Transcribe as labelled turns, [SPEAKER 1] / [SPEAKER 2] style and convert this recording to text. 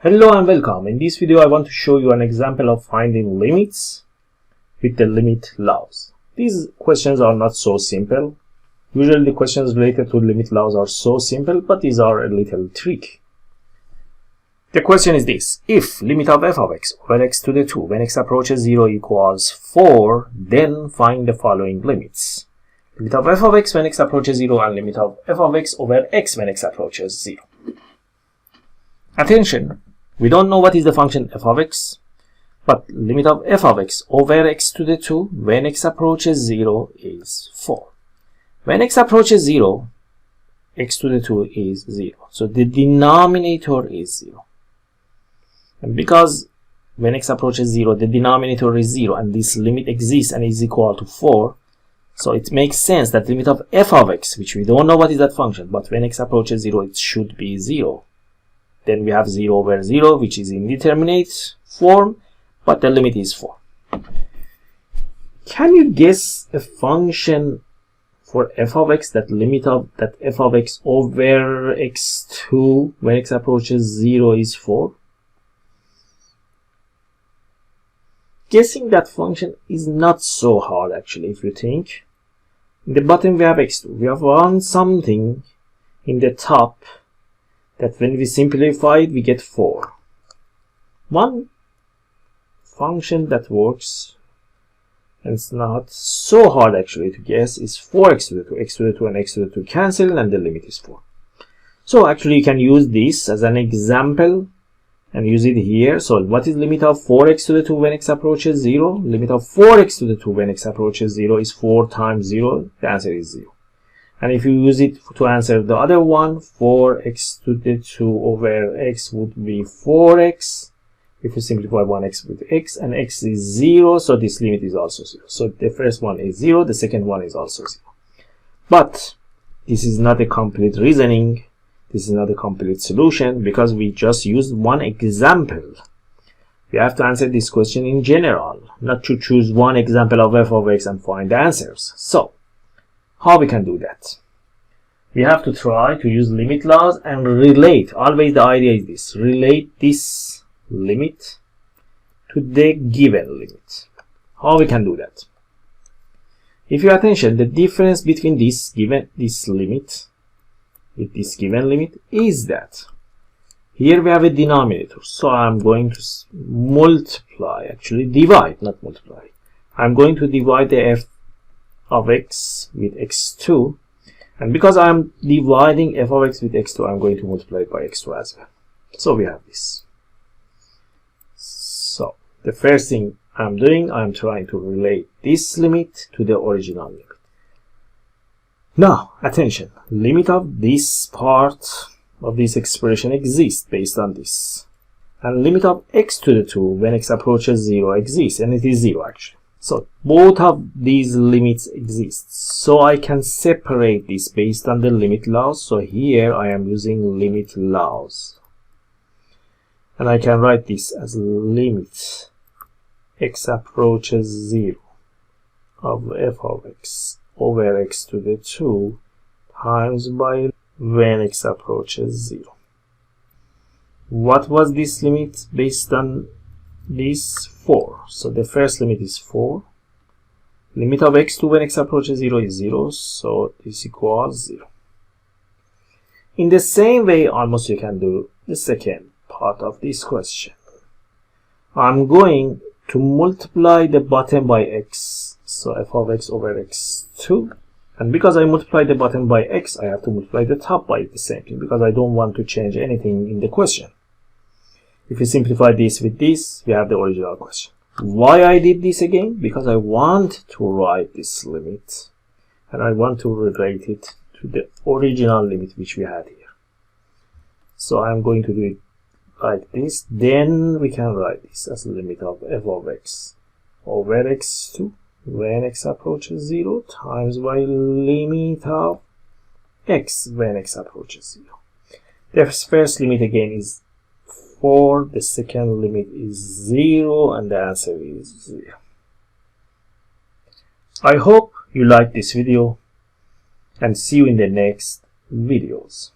[SPEAKER 1] Hello and welcome. In this video I want to show you an example of finding limits with the limit laws. These questions are not so simple. Usually the questions related to limit laws are so simple, but these are a little tricky. The question is this: if limit of f of x over x to the 2 when x approaches 0 equals 4, then find the following limits. Limit of f of x when x approaches 0 and limit of f of x over x when x approaches 0. Attention! We don't know what is the function f of x, but limit of f of x over x to the 2 when x approaches 0 is 4. When x approaches 0, x to the 2 is 0. So the denominator is 0. And because when x approaches 0, the denominator is 0 and this limit exists and is equal to 4, so it makes sense that limit of f of x, which we don't know what is that function, but when x approaches 0, it should be 0. Then we have 0 over 0, which is indeterminate form, but the limit is 4. Can you guess a function for f of x that limit of that f of x over x2 when x approaches 0 is 4? Guessing that function is not so hard actually, if you think. In the bottom we have x2. We have one something in the top that when we simplify it, we get 4. One function that works, and it's not so hard actually to guess, is 4x to the 2. X to the 2 and x to the 2 cancel, and the limit is 4. So actually you can use this as an example and use it here. So what is limit of 4x to the 2 when x approaches 0? Limit of 4x to the 2 when x approaches 0 is 4 times 0. The answer is 0. And if you use it to answer the other one, 4x to the 2 over x would be 4x. If you simplify 1x with x, and x is 0, so this limit is also 0. So the first one is 0, the second one is also 0. But this is not a complete reasoning. This is not a complete solution because we just used one example. We have to answer this question in general, not to choose one example of f of x and find the answers. So how we can do that? We have to try to use limit laws and relate. Always the idea is this: relate this limit to the given limit. How we can do that? If you attention, the difference between this limit with this given limit is that here we have a denominator. So I'm going to multiply, actually divide, not multiply. I'm going to divide the f of x with x2, and because I'm dividing f of x with x2, I'm going to multiply it by x2 as well. So we have this. So the first thing I'm doing, I'm trying to relate this limit to the original limit. Now attention, limit of this part of this expression exists based on this, and limit of x to the 2 when x approaches 0 exists, and it is 0 actually. So both of these limits exist. So I can separate this based on the limit laws. So here I am using limit laws. And I can write this as limit x approaches 0 of f of x over x to the 2 times by when x approaches 0. What was this limit based on? This 4. So the first limit is 4. Limit of x2 when x approaches 0 is 0. So this equals 0. In the same way, almost you can do the second part of this question. I'm going to multiply the bottom by x. So f of x over x2. And because I multiply the bottom by x, I have to multiply the top by the same thing because I don't want to change anything in the question. If you simplify this with this, we have the original question. Why I did this again? Because I want to write this limit and I want to relate it to the original limit which we had here. So I'm going to do it like this. Then we can write this as the limit of f of x over x2 when x approaches 0 times by limit of x when x approaches 0. The first limit again is 4, the second limit is 0, and the answer is 0. I hope you liked this video and see you in the next videos.